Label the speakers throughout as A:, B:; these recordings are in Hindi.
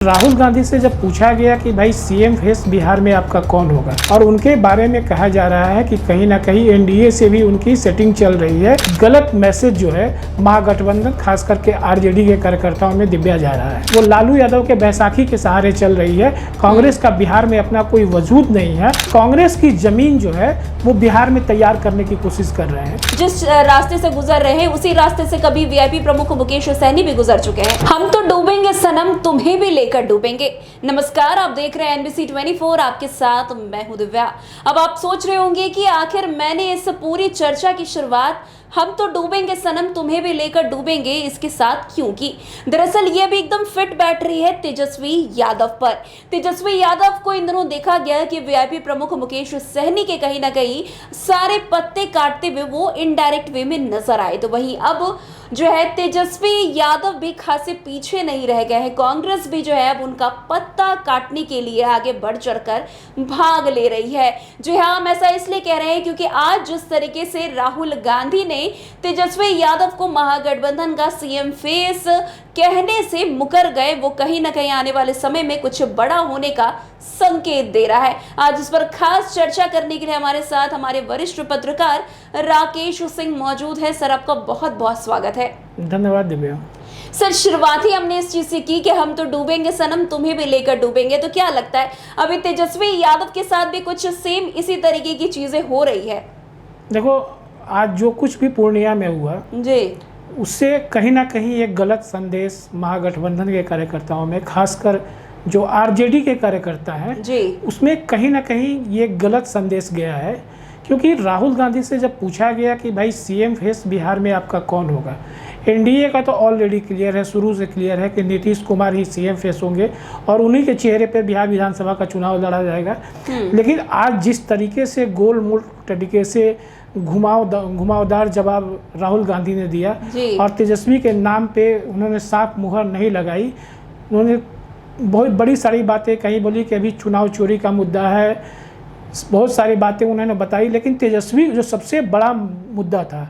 A: राहुल गांधी से जब पूछा गया कि भाई सीएम फेस बिहार में आपका कौन होगा, और उनके बारे में कहा जा रहा है कि कहीं ना कहीं एनडीए से भी उनकी सेटिंग चल रही है, गलत मैसेज जो है महागठबंधन खास करके आरजेडी के कार्यकर्ताओं में दिव्या जा रहा है। वो लालू यादव के बैसाखी के सहारे चल रही है। कांग्रेस का बिहार में अपना कोई वजूद नहीं है। कांग्रेस की जमीन जो है वो बिहार में तैयार करने की कोशिश कर रहे हैं।
B: जिस रास्ते से गुजर रहे हैं उसी रास्ते से कभी वीआईपी प्रमुख मुकेश सहनी भी गुजर चुके हैं। हम तो डूबेंगे सनम, तुम्हें भी लेकर डूबेंगे। नमस्कार, आप देख रहे हैं एनबीसी 24, आपके साथ मैं हूं दिव्या। अब आप सोच रहे होंगे कि आखिर मैंने इस पूरी चर्चा की शुरुआत हम तो डूबेंगे सनम तुम्हें भी लेकर डूबेंगे इसके साथ क्यों की। दरअसल ये भी एकदम फिट बैठ रही है तेजस्वी यादव पर। तेजस्वी यादव को इन दिनों देखा गया कि वीआईपी प्रमुख मुकेश सहनी के कहीं ना कहीं सारे पत्ते काटते हुए वो इनडायरेक्ट वे में नजर आए। तो वहीं अब जो है तेजस्वी यादव भी खासे पीछे नहीं रह गए हैं। कांग्रेस भी जो है अब उनका पत्ता काटने के लिए आगे बढ़ चढ़कर भाग ले रही है। जी हाँ, हम ऐसा इसलिए कह रहे हैं क्योंकि आज जिस तरीके से राहुल गांधी ने तेजस्वी यादव को महागठबंधन का सीएम फेस कहने से मुकर गए, वो कहीं ना कहीं आने वाले समय में कुछ बड़ा होने का संकेत दे रहा है। आज इस पर खास चर्चा करने के लिए हमारे साथ हमारे वरिष्ठ पत्रकार राकेश सिंह मौजूद है। सर, आपका बहुत बहुत स्वागत है।
A: धन्यवाद दिव्या।
B: सर, शुरुआत ही हमने इस चीज से की कि हम तो डूबेंगे सनम तुम्हें भी लेकर डूबेंगे, तो क्या लगता है अभी तेजस्वी यादव के साथ भी कुछ सेम इसी तरीके की चीजें हो रही है?
A: देखो, आज जो कुछ भी पूर्णिया में हुआ
B: जी,
A: उससे कहीं ना कहीं एक गलत संदेश महागठबंधन के कार्यकर्ताओं में, खासकर जो आरजेडी के कार्यकर्ता हैं
B: जी,
A: उसमें कहीं ना कहीं ये गलत संदेश गया है। क्योंकि राहुल गांधी से जब पूछा गया कि भाई सीएम फेस बिहार में आपका कौन होगा, एनडीए का तो ऑलरेडी क्लियर है, शुरू से क्लियर है कि नीतीश कुमार ही सीएम फेस होंगे और उन्हीं के चेहरे पे बिहार विधानसभा का चुनाव लड़ा जाएगा। लेकिन आज जिस तरीके से गोल मोल तरीके से घुमावदार जवाब राहुल गांधी ने दिया और तेजस्वी के नाम पे उन्होंने साफ मुहर नहीं लगाई, उन्होंने बहुत बड़ी सारी बातें कही, बोली कि अभी चुनाव चोरी का मुद्दा है, बहुत सारी बातें उन्होंने बताई। लेकिन तेजस्वी जो सबसे बड़ा मुद्दा था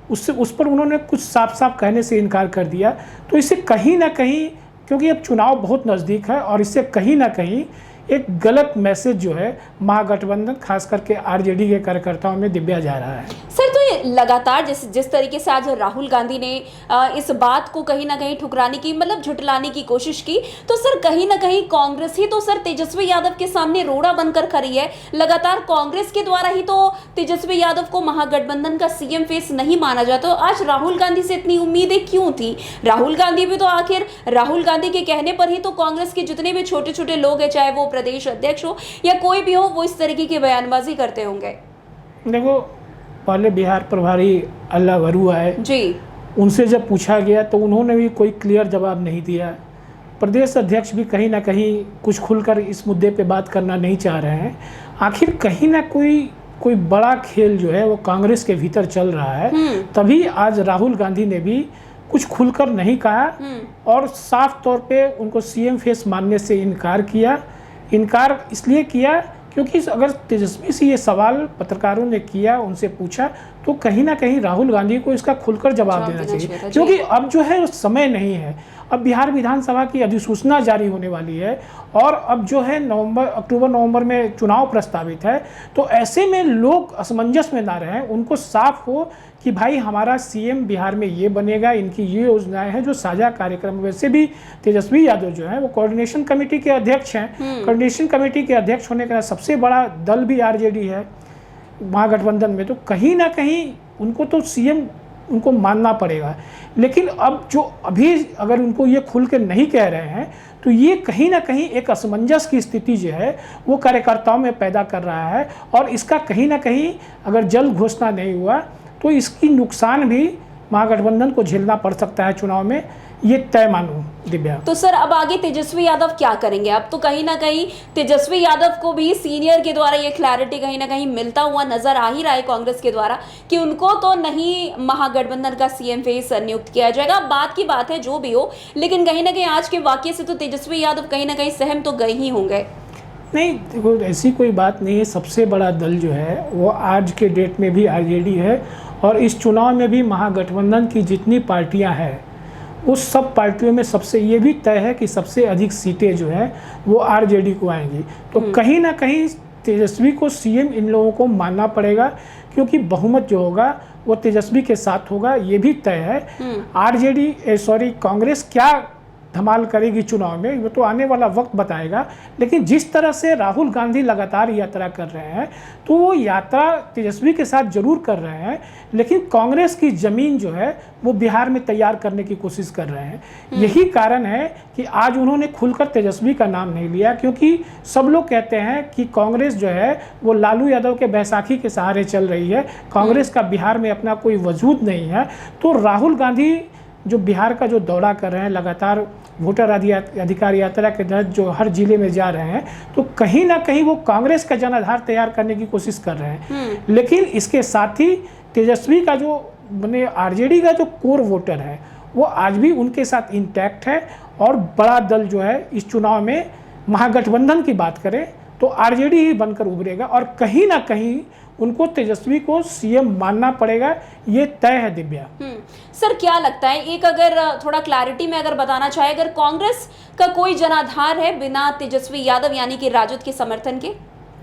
A: उस पर उन्होंने कुछ साफ साफ कहने से इनकार कर दिया। तो इससे कहीं ना कहीं, क्योंकि अब चुनाव बहुत नज़दीक है और इससे कहीं ना कहीं एक गलत मैसेज जो है महागठबंधन खास करके आरजेडी के कार्यकर्ताओं में दिव्या जा रहा है।
B: सर, तो ये लगातार जिस तरीके से आज राहुल गांधी ने इस बात को कहीं ना कहीं ठुकराने की, मतलब झुटलाने की कोशिश की, तो सर कहीं ना कहीं कांग्रेस ही तो सर तेजस्वी यादव के सामने रोड़ा बनकर खड़ी है। लगातार कांग्रेस के द्वारा ही तो तेजस्वी यादव को महागठबंधन का सीएम फेस नहीं माना जाता। तो आज राहुल गांधी से इतनी उम्मीदें क्यों थी? राहुल गांधी भी तो आखिर राहुल गांधी के कहने पर ही तो कांग्रेस के जितने भी छोटे छोटे लोग हैं, चाहे वो प्रदेश अध्यक्ष हो या कोई भी हो, वो इस तरीके की बयानबाजी करते होंगे।
A: देखो, पहले बिहार प्रभारी अल्लाह वरू आए
B: जी,
A: उनसे जब पूछा गया तो उन्होंने भी कोई क्लियर जवाब नहीं दिया। प्रदेश अध्यक्ष भी कहीं ना कहीं कुछ खुलकर इस मुद्दे पे बात करना नहीं चाह रहे हैं। आखिर कहीं ना कोई बड़ा खेल जो है वो कांग्रेस के भीतर चल रहा है। तभी आज राहुल गांधी ने भी कुछ खुलकर नहीं कहा और साफ तौर पे उनको सीएम फेस मानने से इनकार किया। इनकार इसलिए किया क्योंकि अगर तेजस्वी से ये सवाल पत्रकारों ने किया, उनसे पूछा, तो कहीं ना कहीं राहुल गांधी को इसका खुलकर जवाब देना चाहिए। क्योंकि अब जो है समय नहीं है, अब बिहार विधानसभा की अधिसूचना जारी होने वाली है और अब जो है अक्टूबर नवंबर में चुनाव प्रस्तावित है। तो ऐसे में लोग असमंजस में ना रहें, उनको साफ हो कि भाई हमारा सीएम बिहार में ये बनेगा, इनकी ये योजनाएं हैं जो साझा कार्यक्रम। वैसे भी तेजस्वी यादव जो है वो कोऑर्डिनेशन कमेटी के अध्यक्ष हैं। कोऑर्डिनेशन कमेटी के अध्यक्ष होने का सबसे बड़ा दल भी आरजेडी है महागठबंधन में। तो कहीं ना कहीं उनको तो सीएम उनको मानना पड़ेगा। लेकिन अब जो अभी अगर उनको ये खुल के नहीं कह रहे हैं तो ये कहीं ना कहीं एक असमंजस की स्थिति जो है वो कार्यकर्ताओं में पैदा कर रहा है और इसका कहीं ना कहीं अगर जल्द घोषणा नहीं हुआ तो इसकी नुकसान भी महागठबंधन को झेलना पड़ सकता है चुनाव में, ये तय मानो दिव्या।
B: तो सर अब आगे तेजस्वी यादव क्या करेंगे? अब तो कहीं ना कहीं तेजस्वी यादव को भी सीनियर के द्वारा ये क्लैरिटी कहीं ना कहीं मिलता हुआ नजर आ ही रहा है कांग्रेस के द्वारा कि उनको तो नहीं महागठबंधन का सीएम फेस नियुक्त किया जाएगा। अब बात की बात है जो भी हो, लेकिन कहीं ना कहीं आज के वाकये से तो तेजस्वी यादव कहीं ना कहीं सहम तो गए ही होंगे।
A: नहीं, देखो ऐसी कोई बात नहीं है। सबसे बड़ा दल जो है वो आज के डेट में भी आरजेडी है और इस चुनाव में भी महागठबंधन की जितनी पार्टियां हैं उस सब पार्टियों में सबसे ये भी तय है कि सबसे अधिक सीटें जो है वो आरजेडी को आएंगी। तो कहीं ना कहीं तेजस्वी को सीएम इन लोगों को मानना पड़ेगा, क्योंकि बहुमत जो होगा वो तेजस्वी के साथ होगा, ये भी तय है। कांग्रेस क्या धमाल करेगी चुनाव में वो तो आने वाला वक्त बताएगा, लेकिन जिस तरह से राहुल गांधी लगातार यात्रा कर रहे हैं तो वो यात्रा तेजस्वी के साथ जरूर कर रहे हैं, लेकिन कांग्रेस की ज़मीन जो है वो बिहार में तैयार करने की कोशिश कर रहे हैं। यही कारण है कि आज उन्होंने खुलकर तेजस्वी का नाम नहीं लिया, क्योंकि सब लोग कहते हैं कि कांग्रेस जो है वो लालू यादव के बैसाखी के सहारे चल रही है, कांग्रेस का बिहार में अपना कोई वजूद नहीं है। तो राहुल गांधी जो बिहार का जो दौरा कर रहे हैं, लगातार वोटर अधिकार यात्रा के तहत जो हर जिले में जा रहे हैं, तो कहीं ना कहीं वो कांग्रेस का जनाधार तैयार करने की कोशिश कर रहे हैं। लेकिन इसके साथ ही तेजस्वी का जो मैंने आरजेडी का जो कोर वोटर है वो आज भी उनके साथ इंटैक्ट है, और बड़ा दल जो है इस चुनाव में महागठबंधन की बात करें तो आरजेडी ही बनकर उभरेगा, और कहीं ना कहीं उनको तेजस्वी को सीएम मानना पड़ेगा, ये तय है। दिव्या
B: सर क्या लगता है, एक अगर थोड़ा क्लैरिटी में अगर बताना चाहे, अगर कांग्रेस का कोई जनाधार है बिना तेजस्वी यादव यानी कि राजद के समर्थन के?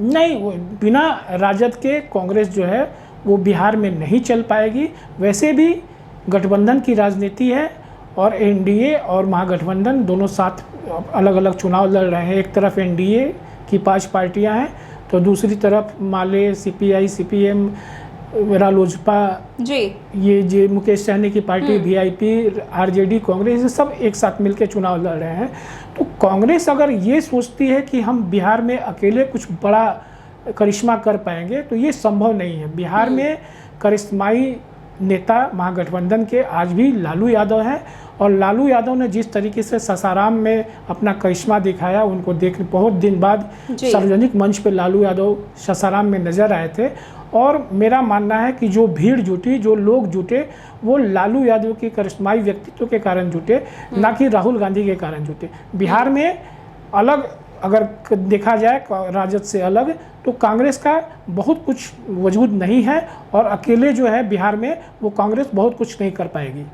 A: नहीं, वो बिना राजद के कांग्रेस जो है वो बिहार में नहीं चल पाएगी। वैसे भी गठबंधन की राजनीति है, और एनडीए और महागठबंधन दोनों साथ अलग अलग चुनाव लड़ रहे हैं। एक तरफ एनडीए की 5 पार्टियां हैं, तो दूसरी तरफ माले, सीपीआई, सीपीएम, रालोजपा जी, ये जो मुकेश सहनी की पार्टी, वीआईपी, आरजेडी, कांग्रेस, ये सब एक साथ मिलकर चुनाव लड़ रहे हैं। तो कांग्रेस अगर ये सोचती है कि हम बिहार में अकेले कुछ बड़ा करिश्मा कर पाएंगे, तो ये संभव नहीं है। बिहार में करिश्माई नेता महागठबंधन के आज भी लालू यादव हैं, और लालू यादव ने जिस तरीके से सासाराम में अपना करिश्मा दिखाया, उनको देख बहुत दिन बाद सार्वजनिक मंच पे लालू यादव सासाराम में नज़र आए थे। और मेरा मानना है कि जो भीड़ जुटी, जो लोग जुटे, वो लालू यादव के करिश्माई व्यक्तित्व के कारण जुटे, ना कि राहुल गांधी के कारण जुटे। बिहार में अलग अगर देखा जाए राजद से अलग, तो कांग्रेस का बहुत कुछ वजूद नहीं है, और अकेले जो है बिहार में वो कांग्रेस बहुत कुछ नहीं कर पाएगी।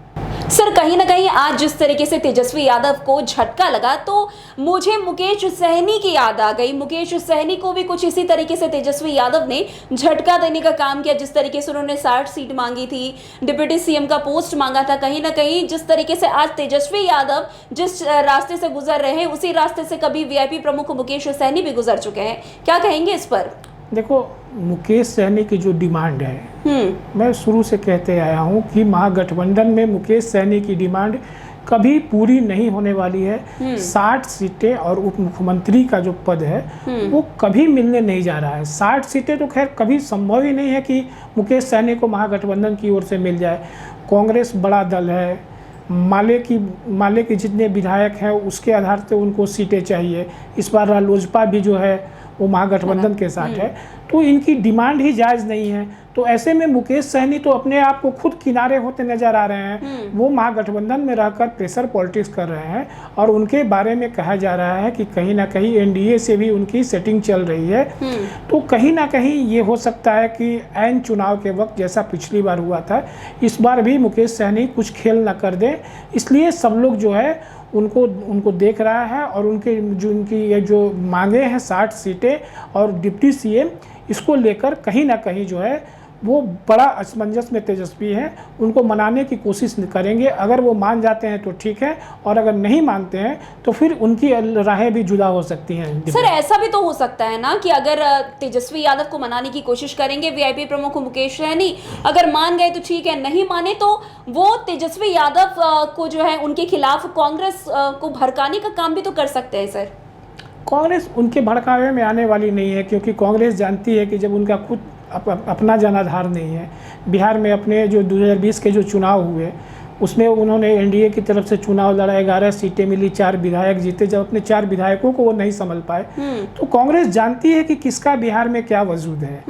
B: सर कहीं ना कहीं आज जिस तरीके से तेजस्वी यादव को झटका लगा, तो मुझे मुकेश सहनी की याद आ गई। मुकेश सहनी को भी कुछ इसी तरीके से तेजस्वी यादव ने झटका देने का काम किया, जिस तरीके से उन्होंने 60 सीट मांगी थी, डिप्टी सीएम का पोस्ट मांगा था। कहीं ना कहीं जिस तरीके से आज तेजस्वी यादव जिस रास्ते से गुजर रहे हैं, उसी रास्ते से कभी वीआईपी प्रमुख मुकेश सहनी भी गुजर चुके हैं। क्या कहेंगे इस पर?
A: देखो, मुकेश सहनी की जो डिमांड है, मैं शुरू से कहते आया हूँ कि महागठबंधन में मुकेश सहनी की डिमांड कभी पूरी नहीं होने वाली है। 60 सीटें और उप मुख्यमंत्री का जो पद है वो कभी मिलने नहीं जा रहा है। 60 सीटें तो खैर कभी संभव ही नहीं है कि मुकेश सहनी को महागठबंधन की ओर से मिल जाए। कांग्रेस बड़ा दल है, माले के जितने विधायक हैं उसके आधार से उनको सीटें चाहिए। इस बार रालोजपा भी जो है वो महागठबंधन के साथ है, तो इनकी डिमांड ही जायज़ नहीं है। तो ऐसे में मुकेश सहनी तो अपने आप को खुद किनारे होते नजर आ रहे हैं। वो महागठबंधन में रहकर प्रेशर पॉलिटिक्स कर रहे हैं, और उनके बारे में कहा जा रहा है कि कहीं ना कहीं एनडीए से भी उनकी सेटिंग चल रही है। तो कहीं ना कहीं ये हो सकता है कि ऐन चुनाव के वक्त जैसा पिछली बार हुआ था, इस बार भी मुकेश सहनी कुछ खेल ना कर दें। इसलिए सब लोग जो है उनको देख रहा है, और उनकी ये जो मांगे हैं 60 सीटें और डिप्टी सीएम, इसको लेकर कहीं ना कहीं जो है वो बड़ा असमंजस में तेजस्वी है। उनको मनाने की कोशिश करेंगे। अगर वो मान जाते हैं तो ठीक है, और अगर नहीं मानते हैं तो फिर उनकी राहें भी जुदा हो सकती हैं।
B: सर ऐसा भी तो हो सकता है ना कि अगर तेजस्वी यादव को मनाने की कोशिश करेंगे वीआईपी प्रमुख मुकेश सहनी, अगर मान गए तो ठीक है, नहीं माने तो वो तेजस्वी यादव को जो है उनके खिलाफ कांग्रेस को भड़काने का काम भी तो कर सकते हैं। सर
A: कांग्रेस उनके भड़कावे में आने वाली नहीं है, क्योंकि कांग्रेस जानती है कि जब उनका खुद अपना जनाधार नहीं है। बिहार में अपने जो 2020 के जो चुनाव हुए उसमें उन्होंने एनडीए की तरफ से चुनाव लड़ा, 11 सीटें मिली, 4 विधायक जीते। जब अपने 4 विधायकों को वो नहीं संभल पाए, तो कांग्रेस जानती है कि किसका बिहार में क्या वजूद है।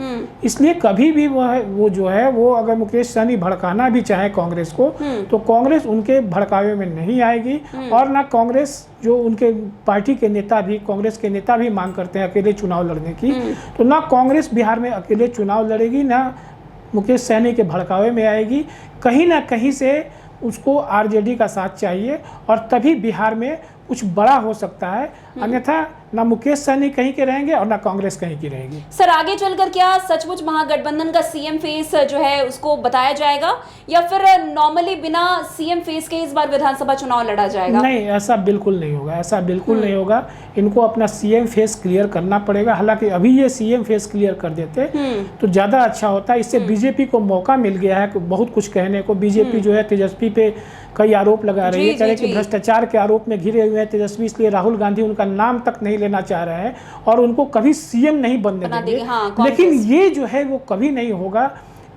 A: इसलिए कभी भी वो जो है वो अगर मुकेश सहनी भड़काना भी चाहे कांग्रेस को, तो कांग्रेस उनके भड़कावे में नहीं आएगी। और ना कांग्रेस जो उनके पार्टी के नेता भी, कांग्रेस के नेता भी मांग करते हैं अकेले चुनाव लड़ने की, तो ना कांग्रेस बिहार में अकेले चुनाव लड़ेगी, ना मुकेश सहनी के भड़कावे में आएगी। कहीं ना कहीं से उसको आरजेडी का साथ चाहिए और तभी बिहार में कुछ बड़ा हो सकता है, अन्यथा ना मुकेश सहनी कहीं के रहेंगे और ना कांग्रेस कहीं की रहेगी।
B: सर आगे चलकर क्या सचमुच महागठबंधन का सीएम फेस जो है उसको बताया जाएगा या फिर नॉर्मली बिना सीएम फेस के इस बार विधानसभा चुनाव लड़ा जाएगा?
A: नहीं, ऐसा बिल्कुल नहीं होगा, ऐसा बिल्कुल नहीं होगा। इनको अपना सीएम फेस क्लियर करना पड़ेगा। हालांकि अभी ये सीएम फेस क्लियर कर देते तो ज़्यादा अच्छा होता। इससे बीजेपी को मौका मिल गया है बहुत कुछ कहने को। बीजेपी जो है तेजस्वी पे कई आरोप लगा रही है, कह रहे कि भ्रष्टाचार के आरोप में घिरे हुए हैं तेजस्वी, इसलिए राहुल गांधी उनका नाम तक नहीं लेना चाह रहे हैं और उनको कभी सीएम नहीं बनने देंगे। लेकिन ये जो है वो कभी नहीं होगा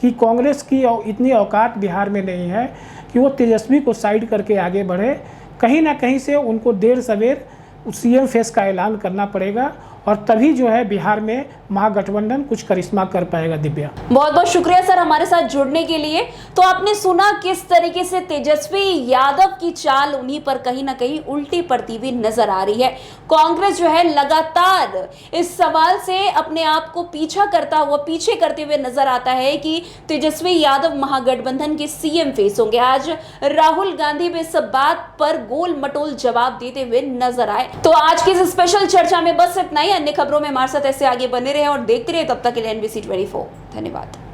A: कि कांग्रेस की इतनी औकात बिहार में नहीं है कि वो तेजस्वी को साइड करके आगे बढ़े। कहीं ना कहीं से उनको देर सवेर सीएम फेस का ऐलान करना पड़ेगा और तभी जो है बिहार में महागठबंधन कुछ करिश्मा कर पाएगा। दिव्या,
B: बहुत बहुत शुक्रिया सर हमारे साथ जुड़ने के लिए। तो आपने सुना किस तरीके से तेजस्वी यादव की चाल उन्हीं पर कहीं ना कहीं उल्टी पड़ती हुई नजर आ रही है। कांग्रेस जो है लगातार इस सवाल से अपने आप को पीछे करते हुए नजर आता है कि तेजस्वी यादव महागठबंधन के सीएम फेस होंगे। आज राहुल गांधी भी इस बात पर गोल मटोल जवाब देते हुए नजर आए। तो आज की इस स्पेशल चर्चा में बस इतना ही। अन्य खबरों में हमारे साथ ऐसे आगे बने रहे और देखते रहे। तब तक के लिए NBC 24 धन्यवाद।